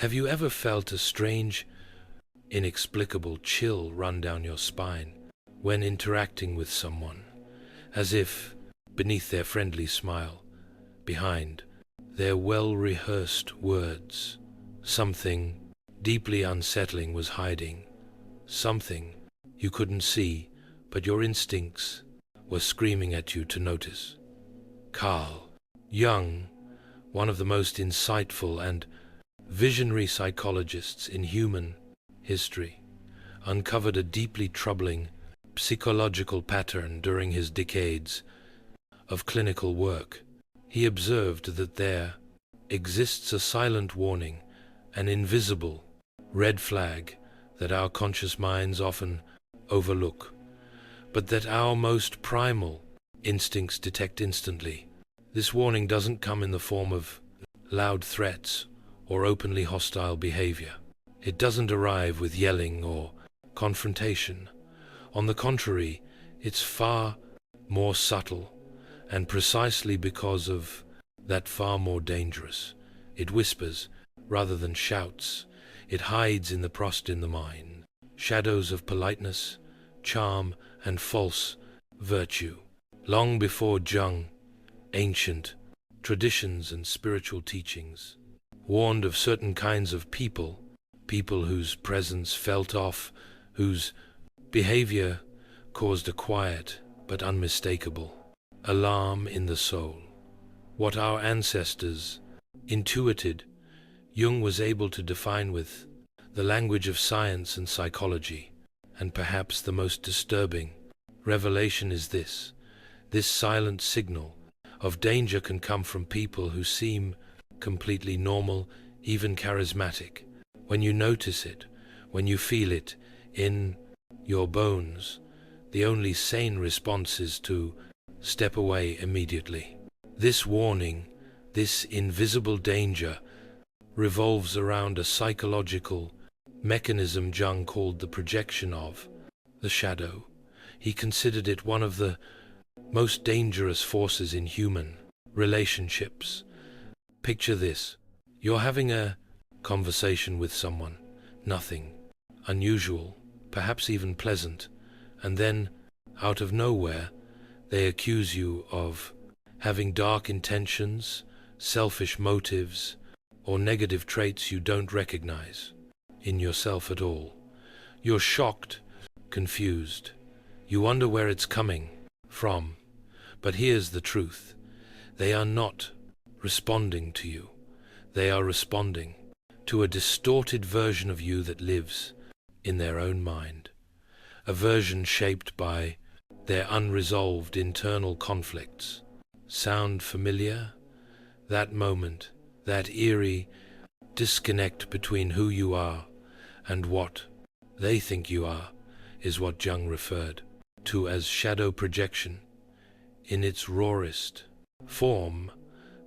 Have you ever felt a strange, inexplicable chill run down your spine when interacting with someone, as if, beneath their friendly smile, behind their well-rehearsed words, something deeply unsettling was hiding, something you couldn't see, but your instincts were screaming at you to notice? Carl Jung, one of the most insightful and visionary psychologists in human history, uncovered a deeply troubling psychological pattern during his decades of clinical work. He observed that there exists a silent warning, an invisible red flag that our conscious minds often overlook, but that our most primal instincts detect instantly. This warning doesn't come in the form of loud threats or openly hostile behavior. It doesn't arrive with yelling or confrontation. On the contrary, it's far more subtle, and precisely because of that, far more dangerous. It whispers rather than shouts. It hides in the mind, shadows of politeness, charm, and false virtue. Long before Jung, ancient traditions and spiritual teachings warned of certain kinds of people whose presence felt off, whose behavior caused a quiet but unmistakable alarm in the soul. What our ancestors intuited, Jung was able to define with the language of science and psychology, and perhaps the most disturbing revelation is this: this silent signal of danger can come from people who seem completely normal, even charismatic. When you notice it, when you feel it in your bones, the only sane response is to step away immediately. This warning, this invisible danger, revolves around a psychological mechanism Jung called the projection of the shadow. He considered it one of the most dangerous forces in human relationships. Picture this: you're having a conversation with someone, nothing unusual, perhaps even pleasant, and then, out of nowhere, they accuse you of having dark intentions, selfish motives, or negative traits you don't recognize in yourself at all. You're shocked, confused. You wonder where it's coming from. But here's the truth: they are not responding to you. They are responding to a distorted version of you that lives in their own mind, a version shaped by their unresolved internal conflicts. Sound familiar? That moment, that eerie disconnect between who you are and what they think you are, is what Jung referred to as shadow projection. In its rawest form,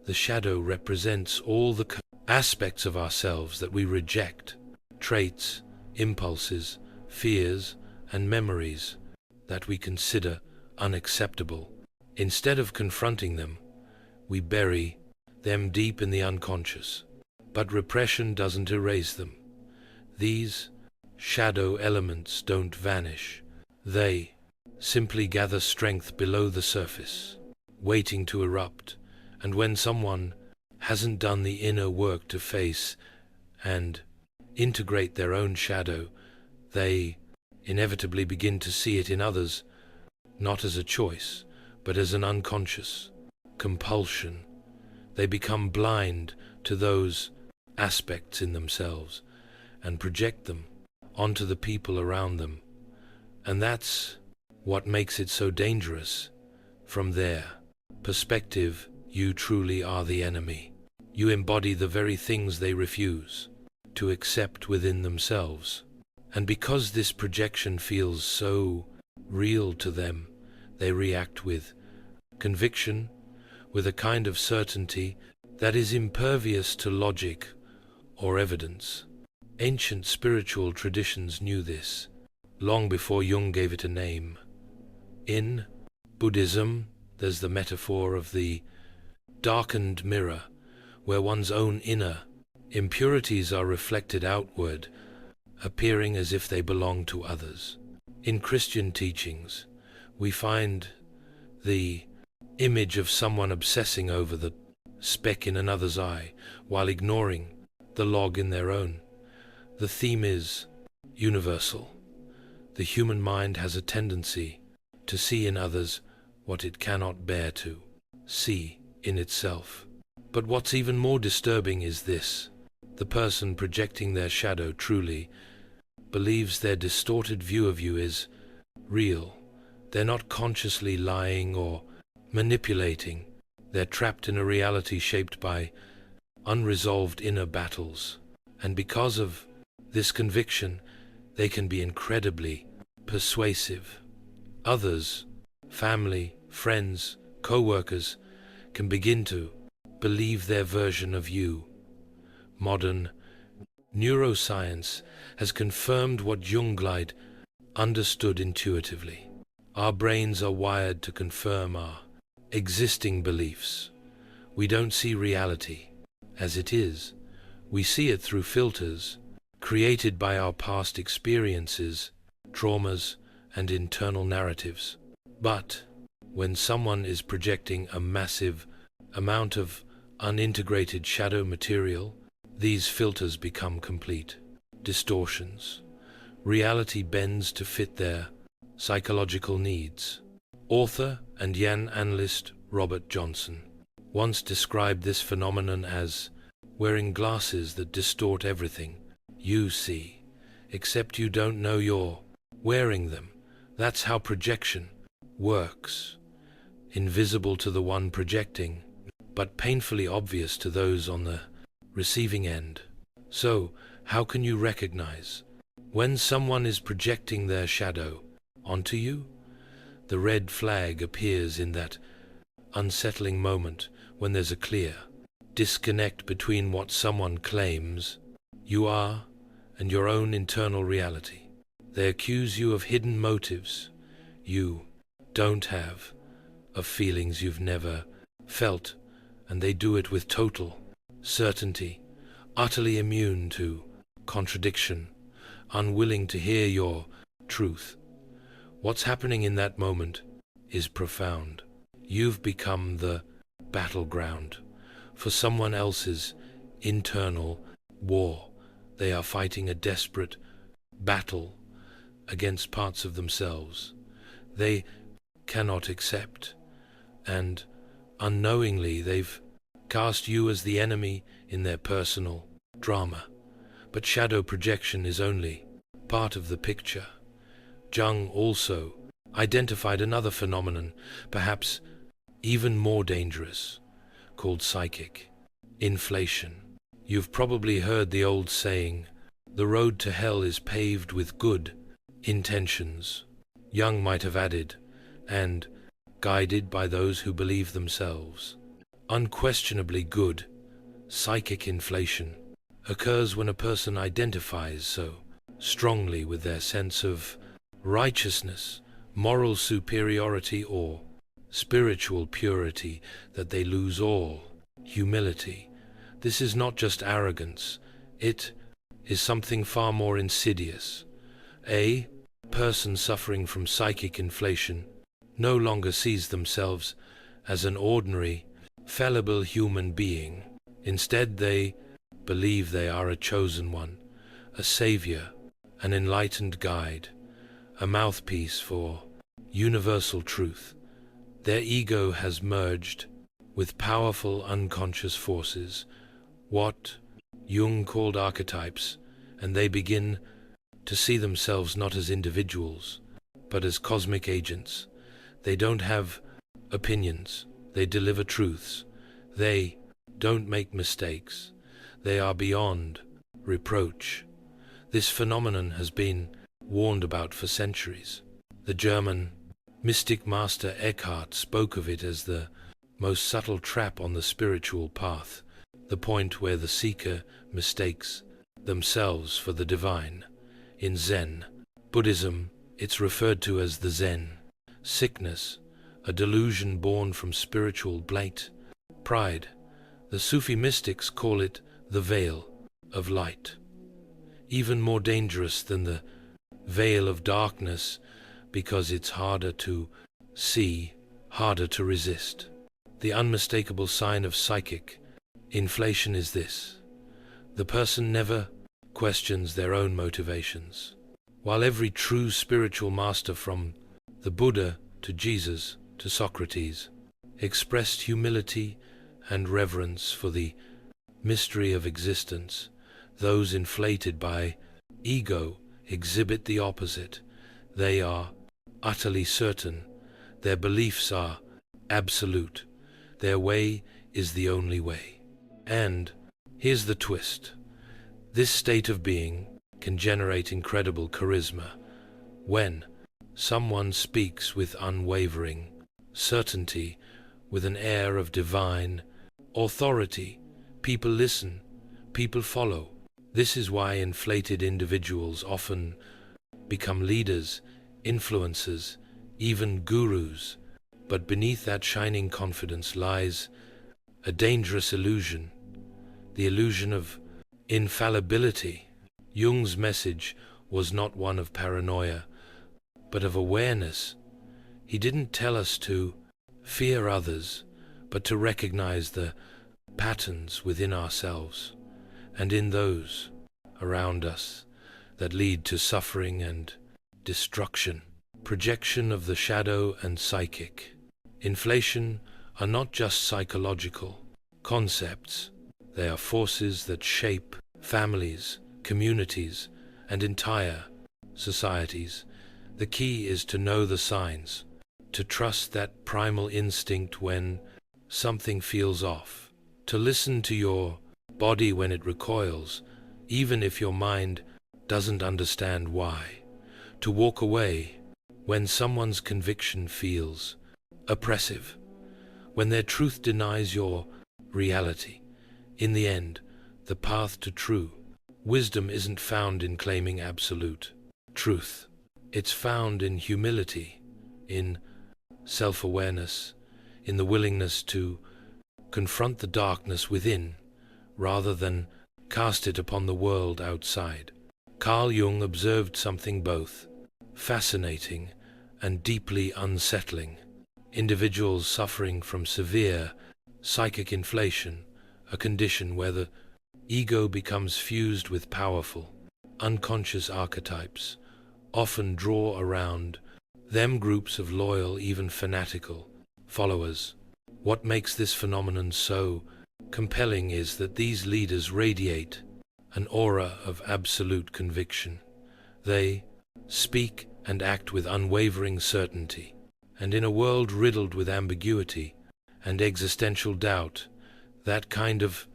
the shadow represents all the aspects of ourselves that we reject, traits, impulses, fears, and memories that we consider unacceptable. Instead of confronting them, we bury them deep in the unconscious. But repression doesn't erase them. These shadow elements don't vanish. They simply gather strength below the surface, waiting to erupt. And when someone hasn't done the inner work to face and integrate their own shadow, they inevitably begin to see it in others, not as a choice, but as an unconscious compulsion. They become blind to those aspects in themselves and project them onto the people around them. And that's what makes it so dangerous. From their perspective, you truly are the enemy. You embody the very things they refuse to accept within themselves. And because this projection feels so real to them, they react with conviction, with a kind of certainty that is impervious to logic or evidence. Ancient spiritual traditions knew this, long before Jung gave it a name. In Buddhism, there's the metaphor of the darkened mirror, where one's own inner Impurities are reflected outward, appearing as if they belong to others. In Christian teachings, we find the image of someone obsessing over the speck in another's eye while ignoring the log in their own. The theme is universal. The human mind has a tendency to see in others what it cannot bear to see in itself. But what's even more disturbing is this: the person projecting their shadow truly believes their distorted view of you is real. They're not consciously lying or manipulating. They're trapped in a reality shaped by unresolved inner battles. And because of this conviction, they can be incredibly persuasive. Others, family, friends, co-workers, can begin to believe their version of you. Modern neuroscience has confirmed what Jung understood intuitively. Our brains are wired to confirm our existing beliefs. We don't see reality as it is. We see it through filters created by our past experiences, traumas, and internal narratives. But when someone is projecting a massive amount of unintegrated shadow material, these filters become complete distortions. Reality bends to fit their psychological needs. Author and Yan analyst Robert Johnson once described this phenomenon as wearing glasses that distort everything you see, except you don't know you're wearing them. That's how projection works. Invisible to the one projecting, but painfully obvious to those on the receiving end. So, how can you recognize when someone is projecting their shadow onto you? The red flag appears in that unsettling moment when there's a clear disconnect between what someone claims you are and your own internal reality. They accuse you of hidden motives you don't have, of feelings you've never felt, and they do it with total certainty, utterly immune to contradiction, unwilling to hear your truth. What's happening in that moment is profound. You've become the battleground for someone else's internal war. They are fighting a desperate battle against parts of themselves they cannot accept, and unknowingly they've cast you as the enemy in their personal drama. But shadow projection is only part of the picture. Jung also identified another phenomenon, perhaps even more dangerous, called psychic inflation. You've probably heard the old saying, "The road to hell is paved with good intentions." Jung might have added, "and guided by those who believe themselves." Unquestionably good. Psychic inflation occurs when a person identifies so strongly with their sense of righteousness, moral superiority, or spiritual purity that they lose all humility. This is not just arrogance, it is something far more insidious. A person suffering from psychic inflation no longer sees themselves as an ordinary, fallible human being. Instead, they believe they are a chosen one, a savior, an enlightened guide, a mouthpiece for universal truth. Their ego has merged with powerful unconscious forces, what Jung called archetypes, and they begin to see themselves not as individuals, but as cosmic agents. They don't have opinions, they deliver truths. They don't make mistakes. They are beyond reproach. This phenomenon has been warned about for centuries. The German mystic master Eckhart spoke of it as the most subtle trap on the spiritual path, the point where the seeker mistakes themselves for the divine. In Zen Buddhism, it's referred to as the Zen sickness, a delusion born from spiritual blight, pride. The Sufi mystics call it the veil, of light, even more dangerous than the veil of darkness because it's harder to see, harder to resist. The unmistakable sign of psychic inflation is this: the person never questions their own motivations. While every true spiritual master, from the Buddha to Jesus to Socrates, expressed humility and reverence for the mystery of existence, those inflated by ego exhibit the opposite. They are utterly certain. Their beliefs are absolute. Their way is the only way. And here's the twist. This state of being can generate incredible charisma. When someone speaks with unwavering certainty, with an air of divine authority, people listen, people follow. This is why inflated individuals often become leaders, influencers, even gurus. But beneath that shining confidence lies a dangerous illusion, the illusion of infallibility. Jung's message was not one of paranoia, but of awareness. He didn't tell us to fear others, but to recognize the patterns within ourselves and in those around us that lead to suffering and destruction. Projection of the shadow and psychic. Inflation are not just psychological concepts. They are forces that shape families, communities, and entire societies. The key is to know the signs, to trust that primal instinct when something feels off, to listen to your body when it recoils, even if your mind doesn't understand why, to walk away when someone's conviction feels oppressive, when their truth denies your reality. In the end, the path to true wisdom isn't found in claiming absolute truth. It's found in humility, in self-awareness, in the willingness to confront the darkness within rather than cast it upon the world outside. Carl Jung observed something both fascinating and deeply unsettling. Individuals suffering from severe psychic inflation, a condition where the ego becomes fused with powerful, unconscious archetypes, often draw around them groups of loyal, even fanatical followers. What makes this phenomenon so compelling is that these leaders radiate an aura of absolute conviction. They speak and act with unwavering certainty, and in a world riddled with ambiguity and existential doubt, that kind of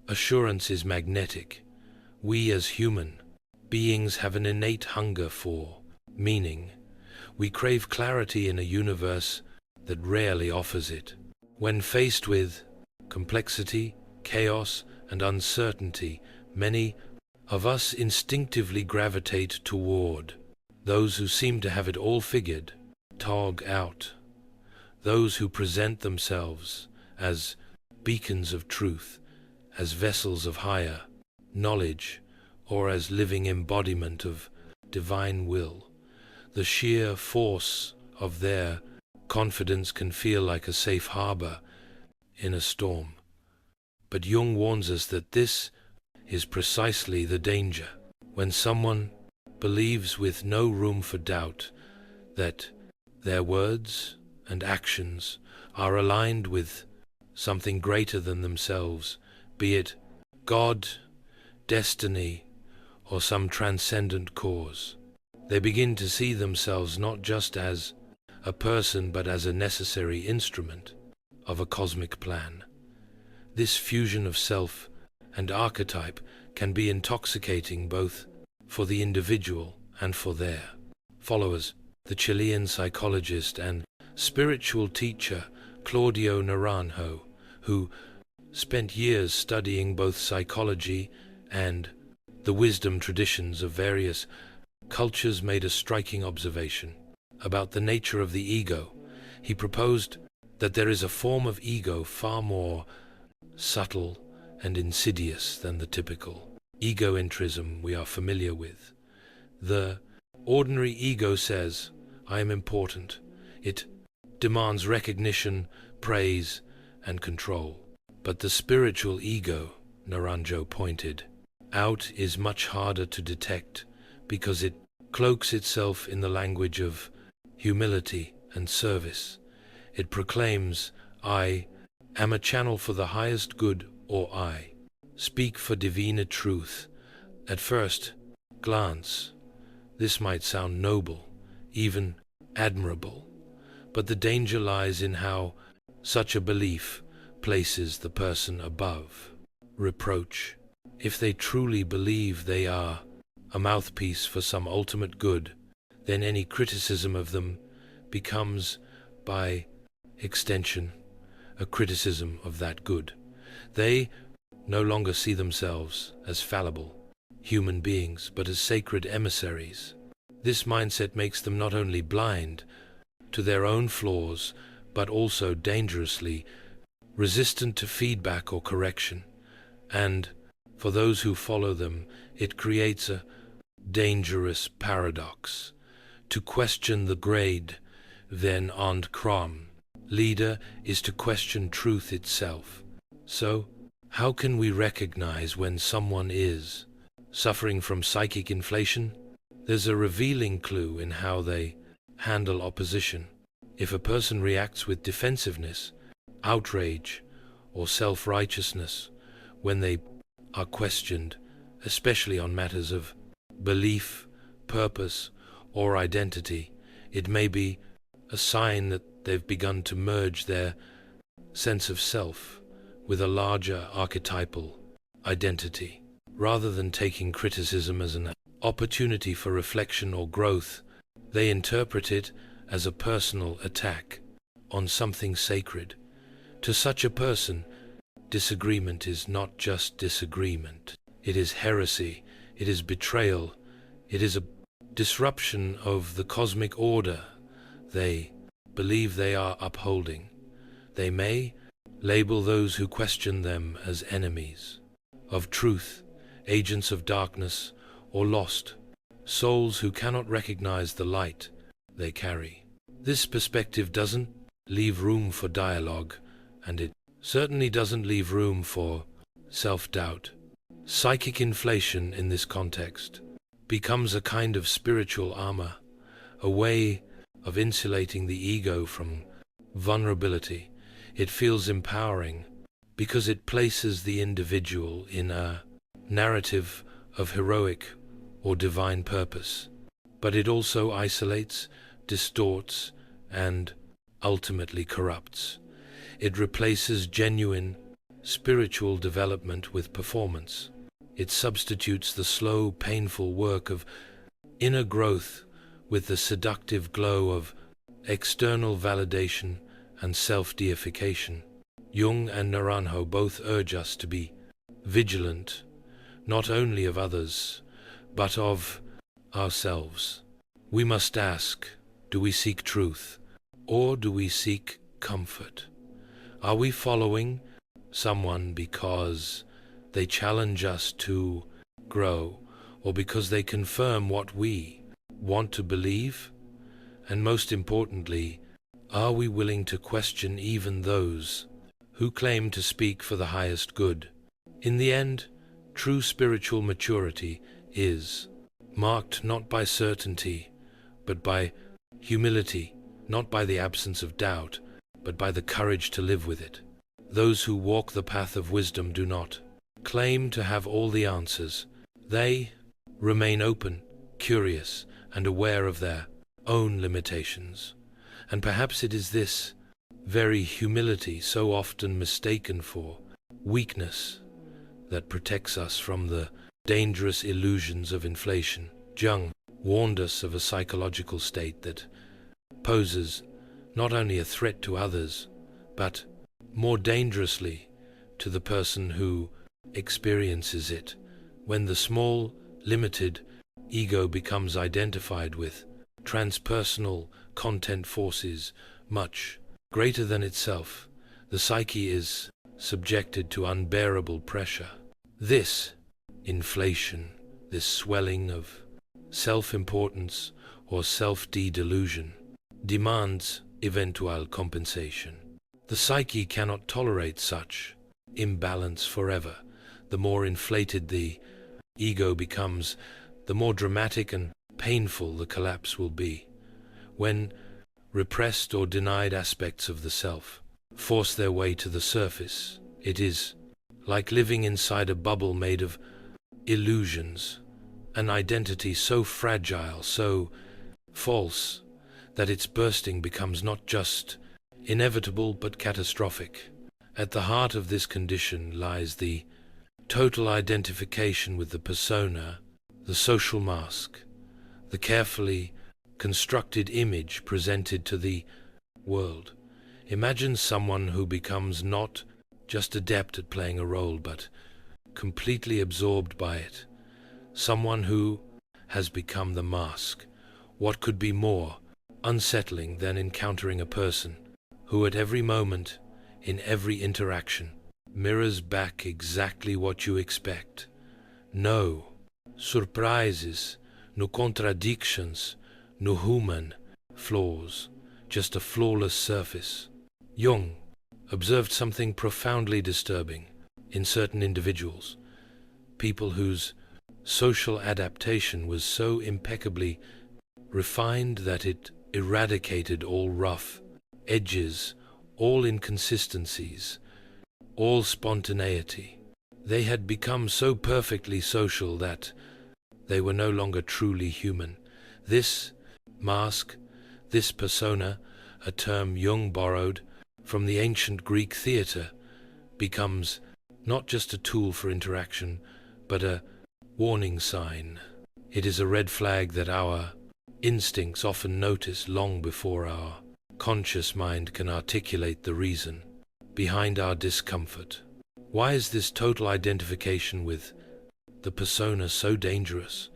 assurance is magnetic. We as human beings have an innate hunger for meaning. We crave clarity in a universe that rarely offers it. When faced with complexity, chaos, and uncertainty, many of us instinctively gravitate toward those who seem to have it all figured out, those who present themselves as beacons of truth, as vessels of higher knowledge, or as living embodiment of divine will. The sheer force of their confidence can feel like a safe harbor in a storm. But Jung warns us that this is precisely the danger. When someone believes with no room for doubt that their words and actions are aligned with something greater than themselves, be it God, destiny, or some transcendent cause, they begin to see themselves not just as a person but as a necessary instrument of a cosmic plan. This fusion of self and archetype can be intoxicating both for the individual and for their followers. The Chilean psychologist and spiritual teacher Claudio Naranjo, who spent years studying both psychology and the wisdom traditions of various cultures, made a striking observation about the nature of the ego. He proposed that there is a form of ego far more subtle and insidious than the typical egoentrism we are familiar with. The ordinary ego says, I am important. It demands recognition, praise, and control. But the spiritual ego, Naranjo pointed out, is much harder to detect because it cloaks itself in the language of humility and service. It proclaims, I am a channel for the highest good, or I speak for divine truth. At first glance, this might sound noble, even admirable, but the danger lies in how such a belief places the person above reproach. If they truly believe they are a mouthpiece for some ultimate good, then any criticism of them becomes, by extension, a criticism of that good. They no longer see themselves as fallible human beings, but as sacred emissaries. This mindset makes them not only blind to their own flaws, but also dangerously resistant to feedback or correction. And for those who follow them, it creates a dangerous paradox. To question the grade, then und kram leader, is to question truth itself. So, how can we recognize when someone is suffering from psychic inflation? There's a revealing clue in how they handle opposition. If a person reacts with defensiveness, outrage, or self-righteousness when they are questioned, especially on matters of belief, purpose, or identity, it may be a sign that they've begun to merge their sense of self with a larger archetypal identity. Rather than taking criticism as an opportunity for reflection or growth, they interpret it as a personal attack on something sacred. To such a person, disagreement is not just disagreement. It is heresy, it is betrayal, it is a disruption of the cosmic order they believe they are upholding. They may label those who question them as enemies of truth, agents of darkness, or lost souls who cannot recognize the light they carry. This perspective doesn't leave room for dialogue, and it certainly doesn't leave room for self-doubt. Psychic inflation in this context becomes a kind of spiritual armor, a way of insulating the ego from vulnerability. It feels empowering because it places the individual in a narrative of heroic or divine purpose, but it also isolates, distorts, and ultimately corrupts. It replaces genuine spiritual development with performance. It substitutes the slow, painful work of inner growth with the seductive glow of external validation and self-deification. Jung and Naranjo both urge us to be vigilant, not only of others, but of ourselves. We must ask, do we seek truth, or do we seek comfort? Are we following someone because they challenge us to grow, or because they confirm what we want to believe? And most importantly, are we willing to question even those who claim to speak for the highest good? In the end, true spiritual maturity is marked not by certainty, but by humility, not by the absence of doubt, but by the courage to live with it. Those who walk the path of wisdom do not claim to have all the answers. They remain open, curious, and aware of their own limitations. And perhaps it is this very humility, so often mistaken for weakness, that protects us from the dangerous illusions of inflation. Jung warned us of a psychological state that poses not only a threat to others, but more dangerously to the person who experiences it. When the small, limited ego becomes identified with transpersonal content forces much greater than itself, the psyche is subjected to unbearable pressure. This inflation, this swelling of self-importance or self-delusion, demands eventual compensation. The psyche cannot tolerate such imbalance forever. The more inflated the ego becomes, the more dramatic and painful the collapse will be. When repressed or denied aspects of the self force their way to the surface, it is like living inside a bubble made of illusions, an identity so fragile, so false, that its bursting becomes not just inevitable but catastrophic. At the heart of this condition lies the total identification with the persona, the social mask, the carefully constructed image presented to the world. Imagine someone who becomes not just adept at playing a role, but completely absorbed by it. Someone who has become the mask. What could be more unsettling than encountering a person who at every moment, in every interaction, mirrors back exactly what you expect? No surprises, no contradictions, no human flaws, just a flawless surface. Jung observed something profoundly disturbing in certain individuals, people whose social adaptation was so impeccably refined that it eradicated all rough edges, all inconsistencies, all spontaneity. They had become so perfectly social that they were no longer truly human. This mask, this persona, a term Jung borrowed from the ancient Greek theater, becomes not just a tool for interaction, but a warning sign. It is a red flag that our instincts often notice long before our conscious mind can articulate the reason behind our discomfort. Why is this total identification with the persona so dangerous?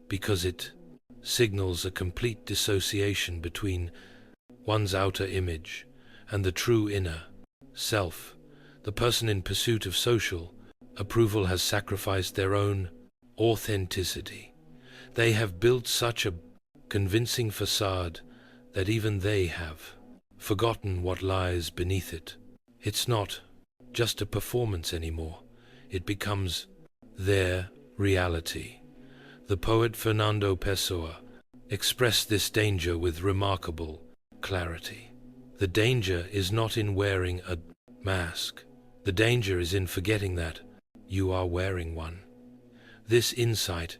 Because it signals a complete dissociation between one's outer image and the true inner self. The person in pursuit of social approval has sacrificed their own authenticity. They have built such a convincing facade that even they have forgotten what lies beneath it. It's not just a performance anymore. It becomes their reality. The poet Fernando Pessoa expressed this danger with remarkable clarity. The danger is not in wearing a mask. The danger is in forgetting that you are wearing one. This insight,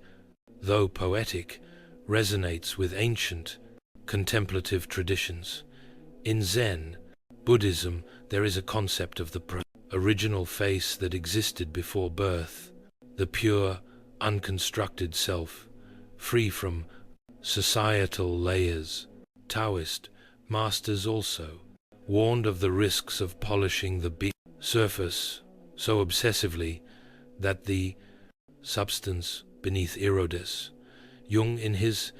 though poetic, resonates with ancient contemplative traditions. In Zen Buddhism, there is a concept of the original face that existed before birth, the pure, unconstructed self, free from societal layers. Taoist masters also warned of the risks of polishing the surface so obsessively that the substance beneath erodes. Jung, in his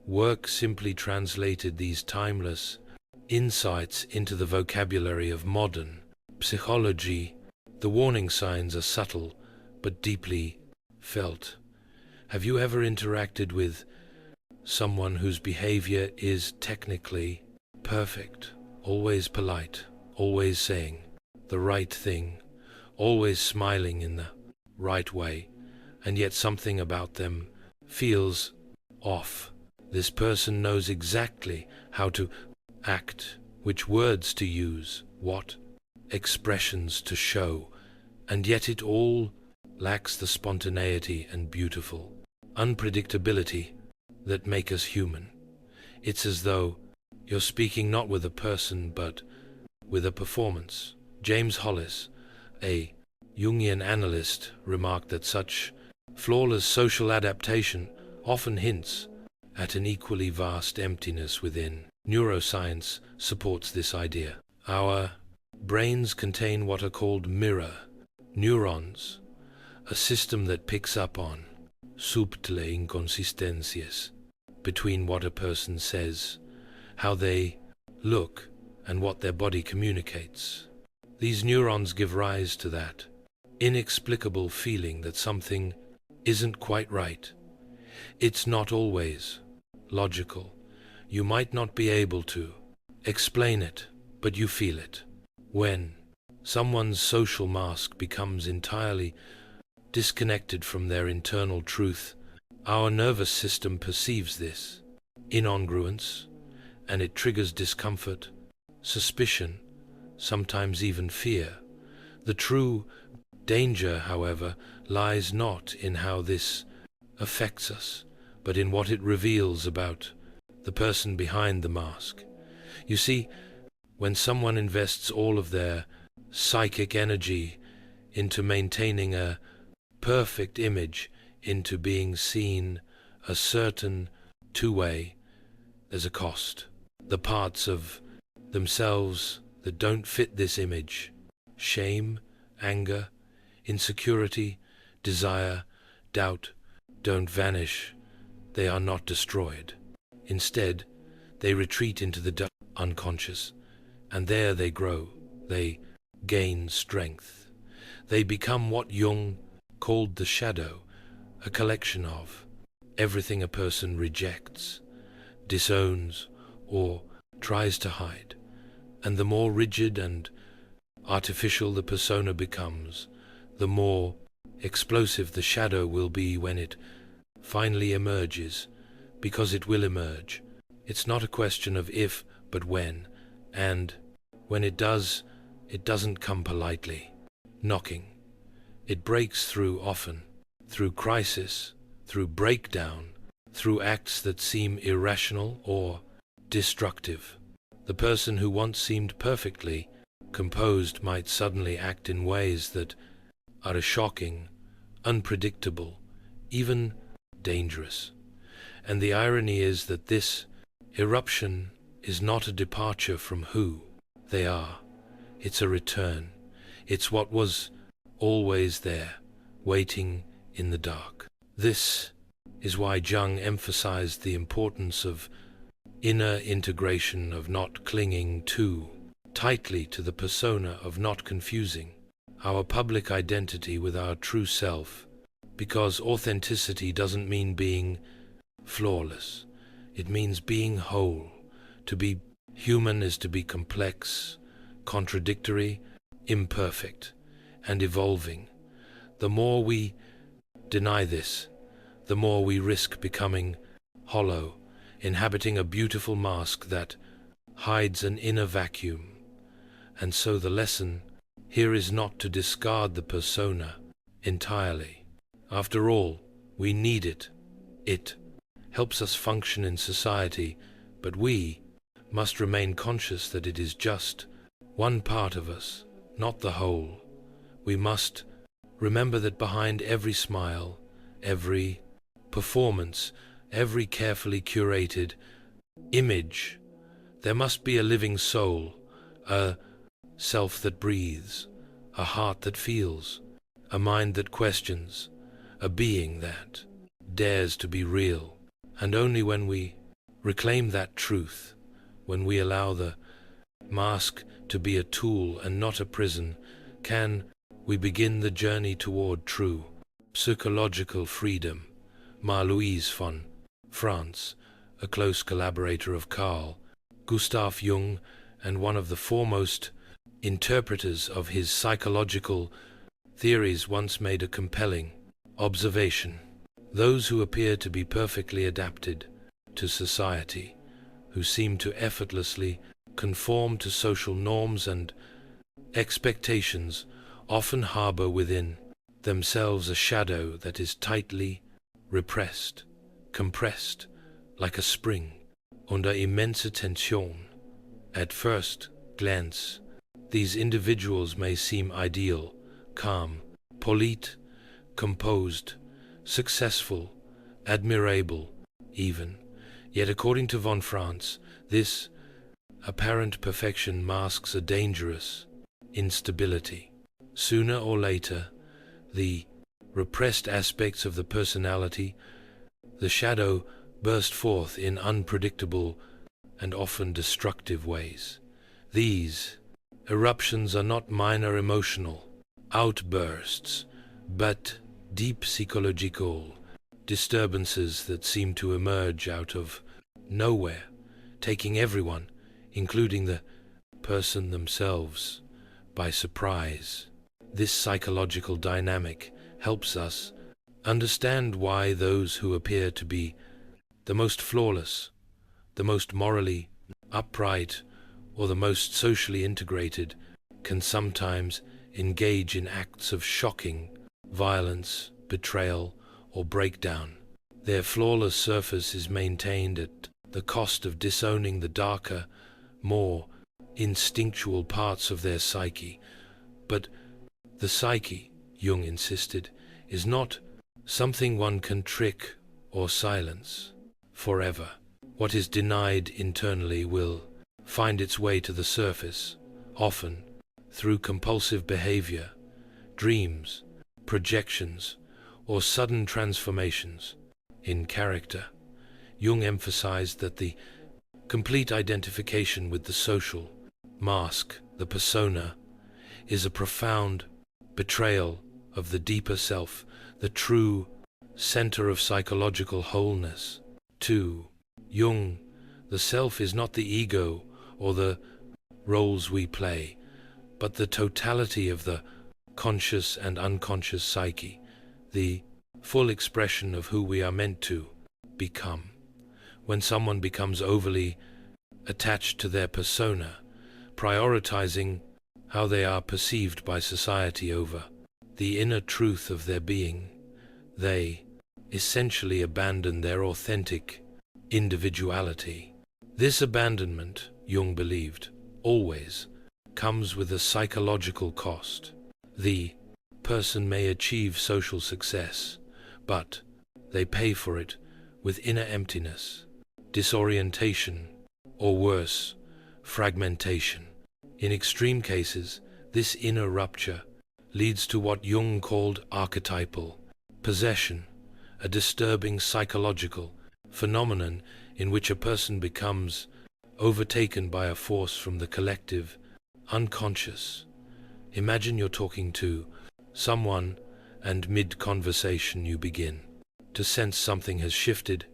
work, simply translated these timeless insights into the vocabulary of modern psychology. The warning signs are subtle but deeply felt. Have you ever interacted with someone whose behavior is technically perfect, always polite, always saying the right thing, always smiling in the right way, and yet something about them feels off? This person knows exactly how to act, which words to use, what expressions to show, and yet it all lacks the spontaneity and beautiful unpredictability that make us human. It's as though you're speaking not with a person but with a performance. James Hollis, a Jungian analyst, remarked that such flawless social adaptation often hints at an equally vast emptiness within. Neuroscience supports this idea. Our brains contain what are called mirror neurons, a system that picks up on subtle inconsistencies between what a person says, how they look, and what their body communicates. These neurons give rise to that inexplicable feeling that something isn't quite right. It's not always logical. You might not be able to explain it, but you feel it. When someone's social mask becomes entirely disconnected from their internal truth, our nervous system perceives this incongruence, and it triggers discomfort, suspicion, sometimes even fear. The true danger, however, lies not in how this affects us, but in what it reveals about the person behind the mask. You see, when someone invests all of their psychic energy into maintaining a perfect image, into being seen a certain two-way, there's a cost. The parts of themselves that don't fit this image, shame, anger, insecurity, desire, doubt, don't vanish. They are not destroyed. Instead, they retreat into the unconscious, and there they grow. They gain strength. They become what Jung called the shadow, a collection of everything a person rejects, disowns, or tries to hide. And the more rigid and artificial the persona becomes, the more explosive the shadow will be when it finally emerges, because it will emerge. It's not a question of if, but when, and when it does, it doesn't come politely, knocking. It breaks through often, through crisis, through breakdown, through acts that seem irrational or destructive. The person who once seemed perfectly composed might suddenly act in ways that are shocking, unpredictable, even dangerous. And the irony is that this eruption is not a departure from who they are. It's a return. It's what was always there, waiting in the dark. This is why Jung emphasized the importance of inner integration, of not clinging too tightly to the persona, of not confusing our public identity with our true self, because authenticity doesn't mean being flawless. It means being whole. To be human is to be complex, contradictory, imperfect, and evolving. The more we deny this, the more we risk becoming hollow, inhabiting a beautiful mask that hides an inner vacuum. And so the lesson here is not to discard the persona entirely. After all, we need it. It helps us function in society, but we must remain conscious that it is just one part of us, not the whole. We must remember that behind every smile, every performance, every carefully curated image, there must be a living soul, a self that breathes, a heart that feels, a mind that questions, a being that dares to be real. And only when we reclaim that truth, when we allow the mask to be a tool and not a prison, can we begin the journey toward true psychological freedom. Louise von France, a close collaborator of Carl Gustav Jung and one of the foremost interpreters of his psychological theories, once made a compelling observation. Those who appear to be perfectly adapted to society, who seem to effortlessly conform to social norms and expectations, often harbor within themselves a shadow that is tightly repressed, compressed, like a spring, under immense tension. At first glance, these individuals may seem ideal, calm, polite, composed, successful, admirable, even. Yet according to von France, this apparent perfection masks a dangerous instability. Sooner or later, the repressed aspects of the personality, the shadow, burst forth in unpredictable and often destructive ways. These eruptions are not minor emotional outbursts, but deep psychological disturbances that seem to emerge out of nowhere, taking everyone, including the person themselves, by surprise. This psychological dynamic helps us understand why those who appear to be the most flawless, the most morally upright, or the most socially integrated can sometimes engage in acts of shocking violence, betrayal, or breakdown. Their flawless surface is maintained at the cost of disowning the darker, more instinctual parts of their psyche. But the psyche, Jung insisted, is not something one can trick or silence forever. What is denied internally will find its way to the surface, often through compulsive behavior, dreams, projections, or sudden transformations in character. Jung emphasized that the complete identification with the social mask, the persona, is a profound betrayal of the deeper self, the true center of psychological wholeness. To Jung, the self is not the ego or the roles we play, but the totality of the conscious and unconscious psyche, the full expression of who we are meant to become. When someone becomes overly attached to their persona, prioritizing how they are perceived by society over the inner truth of their being, they essentially abandon their authentic individuality. This abandonment, Jung believed, always comes with a psychological cost. The person may achieve social success, but they pay for it with inner emptiness, disorientation, or worse, fragmentation. In extreme cases, this inner rupture leads to what Jung called archetypal possession, a disturbing psychological phenomenon in which a person becomes overtaken by a force from the collective unconscious. Imagine you're talking to someone and mid-conversation you begin to sense something has shifted,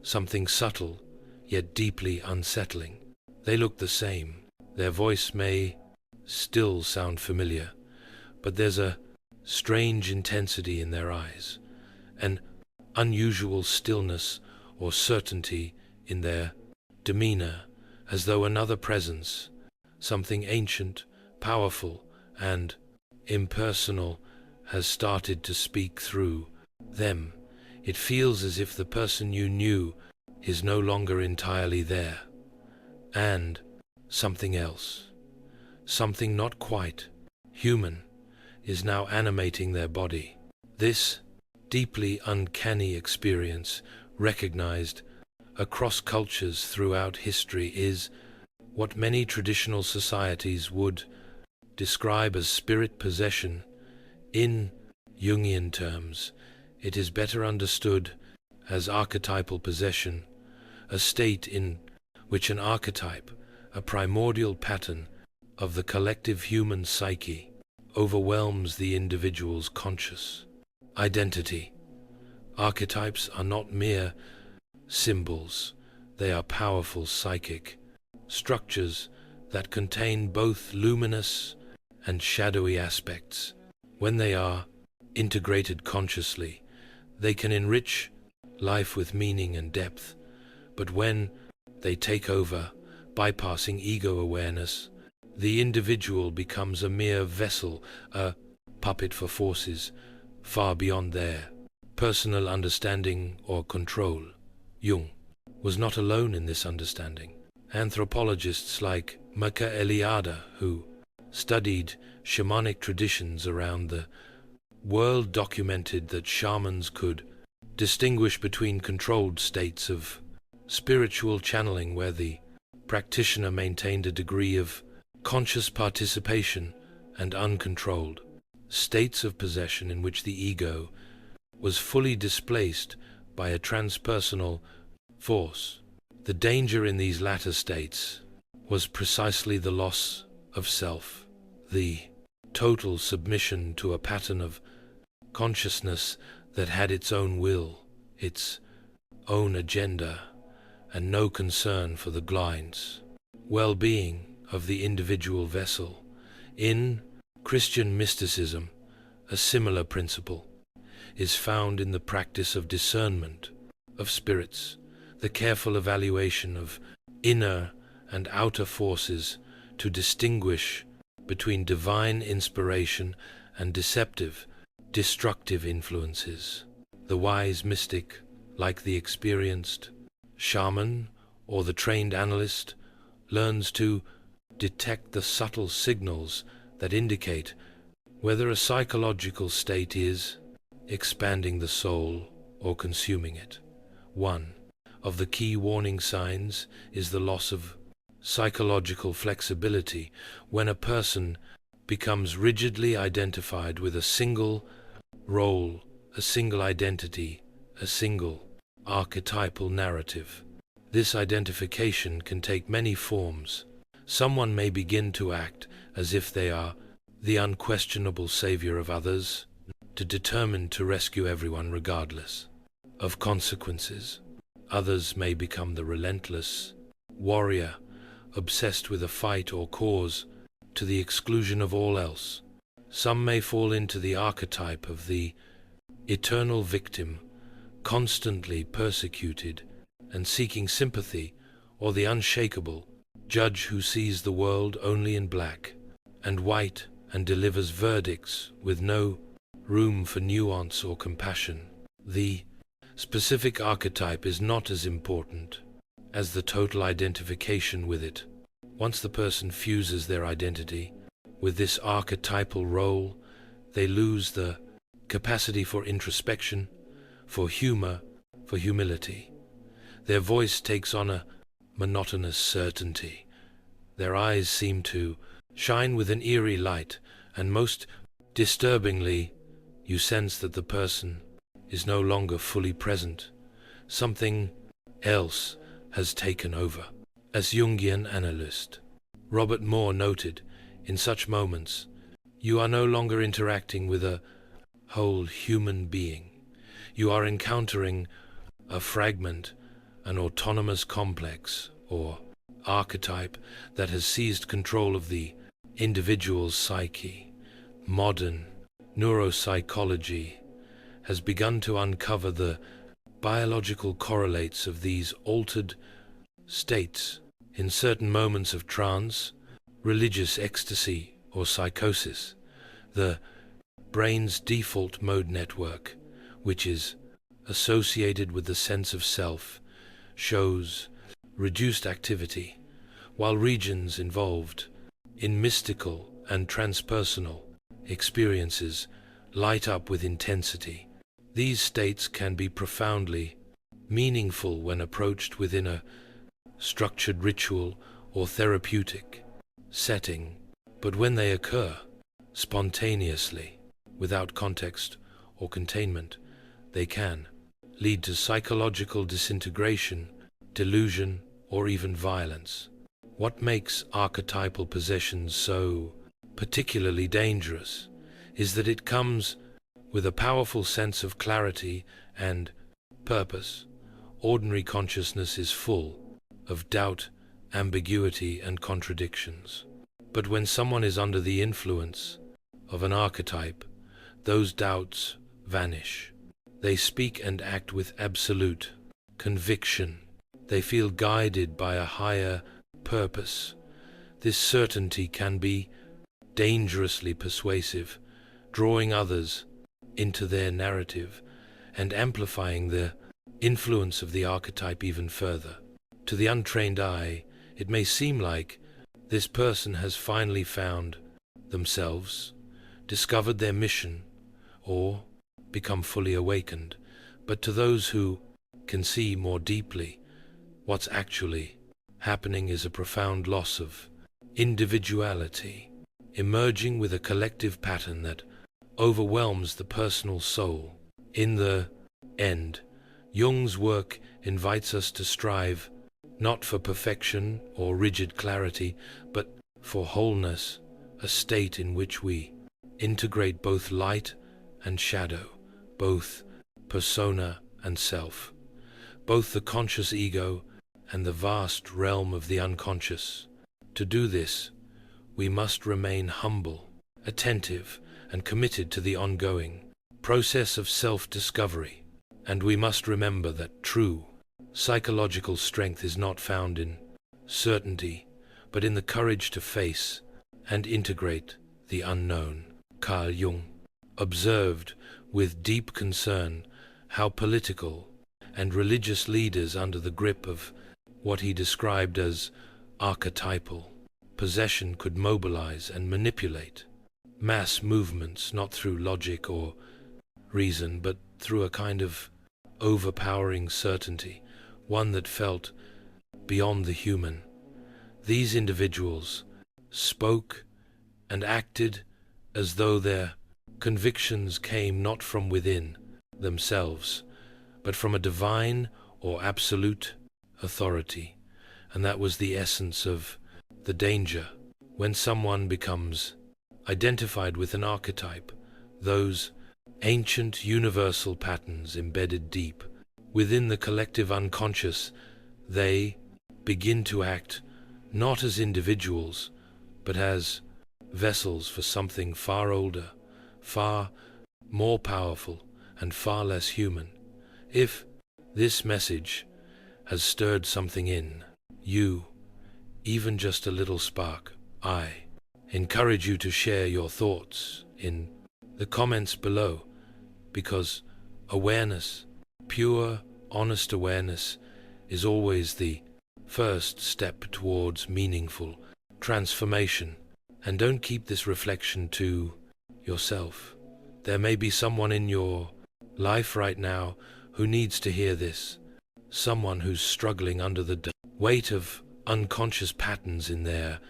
something subtle yet deeply unsettling. They look the same. Their voice may still sound familiar, but there's a strange intensity in their eyes, an unusual stillness or certainty in their demeanor, as though another presence, something ancient, powerful, and impersonal, has started to speak through them. It feels as if the person you knew is no longer entirely there, and something else, something not quite human, is now animating their body. This deeply uncanny experience, recognized across cultures throughout history, is what many traditional societies would describe as spirit possession. In Jungian terms, it is better understood as archetypal possession, a state in which an archetype, a primordial pattern of the collective human psyche, overwhelms the individual's conscious identity. Archetypes are not mere symbols, they are powerful psychic structures that contain both luminous and shadowy aspects. When they are integrated consciously, they can enrich life with meaning and depth, but when they take over, bypassing ego awareness, the individual becomes a mere vessel, a puppet for forces far beyond their personal understanding or control. Jung was not alone in this understanding. Anthropologists like Mika Eliade, who studied shamanic traditions around the world, documented that shamans could distinguish between controlled states of spiritual channeling where the practitioner maintained a degree of conscious participation and uncontrolled states of possession in which the ego was fully displaced by a transpersonal force. The danger in these latter states was precisely the loss of self, the total submission to a pattern of consciousness that had its own will, its own agenda, and no concern for the glid's well-being of the individual vessel. In Christian mysticism, a similar principle is found in the practice of discernment of spirits, the careful evaluation of inner and outer forces to distinguish between divine inspiration and deceptive, destructive influences. The wise mystic, like the experienced shaman or the trained analyst, learns to detect the subtle signals that indicate whether a psychological state is expanding the soul or consuming it. One of the key warning signs is the loss of psychological flexibility, when a person becomes rigidly identified with a single role, a single identity, a single archetypal narrative. This identification can take many forms. Someone may begin to act as if they are the unquestionable savior of others, determined to rescue everyone regardless of consequences. Others may become the relentless warrior, obsessed with a fight or cause to the exclusion of all else. Some may fall into the archetype of the eternal victim, constantly persecuted and seeking sympathy, or the unshakable judge who sees the world only in black and white and delivers verdicts with no room for nuance or compassion. The specific archetype is not as important as the total identification with it. Once the person fuses their identity with this archetypal role, they lose the capacity for introspection, for humor, for humility. Their voice takes on a monotonous certainty. Their eyes seem to shine with an eerie light, and most disturbingly, you sense that the person is no longer fully present. Something else has taken over. As Jungian analyst Robert Moore noted, in such moments, you are no longer interacting with a whole human being. You are encountering a fragment, an autonomous complex, or archetype that has seized control of the individual's psyche. Modern neuropsychology has begun to uncover the biological correlates of these altered states. In certain moments of trance, religious ecstasy, or psychosis, the brain's default mode network, which is associated with the sense of self, shows reduced activity, while regions involved in mystical and transpersonal experiences light up with intensity. These states can be profoundly meaningful when approached within a structured ritual or therapeutic setting, but when they occur spontaneously, without context or containment, they can lead to psychological disintegration, delusion, or even violence. What makes archetypal possession so particularly dangerous is that it comes with a powerful sense of clarity and purpose. Ordinary consciousness is full of doubt, ambiguity, and contradictions. But when someone is under the influence of an archetype, those doubts vanish. They speak and act with absolute conviction. They feel guided by a higher purpose. This certainty can be dangerously persuasive, drawing others into their narrative and amplifying the influence of the archetype even further. To the untrained eye, it may seem like this person has finally found themselves, discovered their mission, or become fully awakened. But to those who can see more deeply, what's actually happening is a profound loss of individuality, emerging with a collective pattern that overwhelms the personal soul. In the end, Jung's work invites us to strive not for perfection or rigid clarity, but for wholeness, a state in which we integrate both light and shadow, both persona and self, both the conscious ego and the vast realm of the unconscious. To do this, we must remain humble, attentive, and committed to the ongoing process of self-discovery. And we must remember that true psychological strength is not found in certainty, but in the courage to face and integrate the unknown. Carl Jung observed with deep concern how political and religious leaders under the grip of what he described as archetypal possession could mobilize and manipulate mass movements not through logic or reason, but through a kind of overpowering certainty, one that felt beyond the human. These individuals spoke and acted as though their convictions came not from within themselves, but from a divine or absolute authority. And that was the essence of the danger. When someone becomes identified with an archetype, those ancient universal patterns embedded deep within the collective unconscious, they begin to act not as individuals, but as vessels for something far older, far more powerful, and far less human. If this message has stirred something in you, even just a little spark, I encourage you to share your thoughts in the comments below, because awareness, pure, honest awareness, is always the first step towards meaningful transformation. And don't keep this reflection to yourself. There may be someone in your life right now who needs to hear this, someone who's struggling under the weight of unconscious patterns in their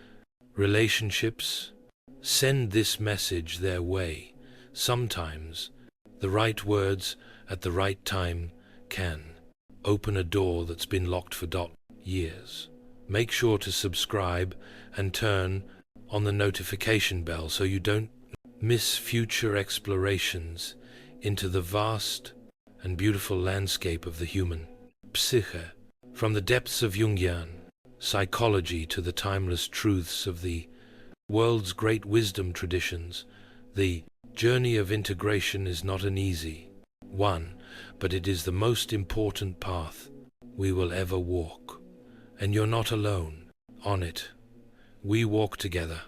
relationships. Send this message their way. Sometimes the right words at the right time can open a door that's been locked for years. Make sure to subscribe and turn on the notification bell so you don't miss future explorations into the vast and beautiful landscape of the human psyche. From the depths of Jungian psychology to the timeless truths of the world's great wisdom traditions, the journey of integration is not an easy one, but it is the most important path we will ever walk. And you're not alone on it. We walk together.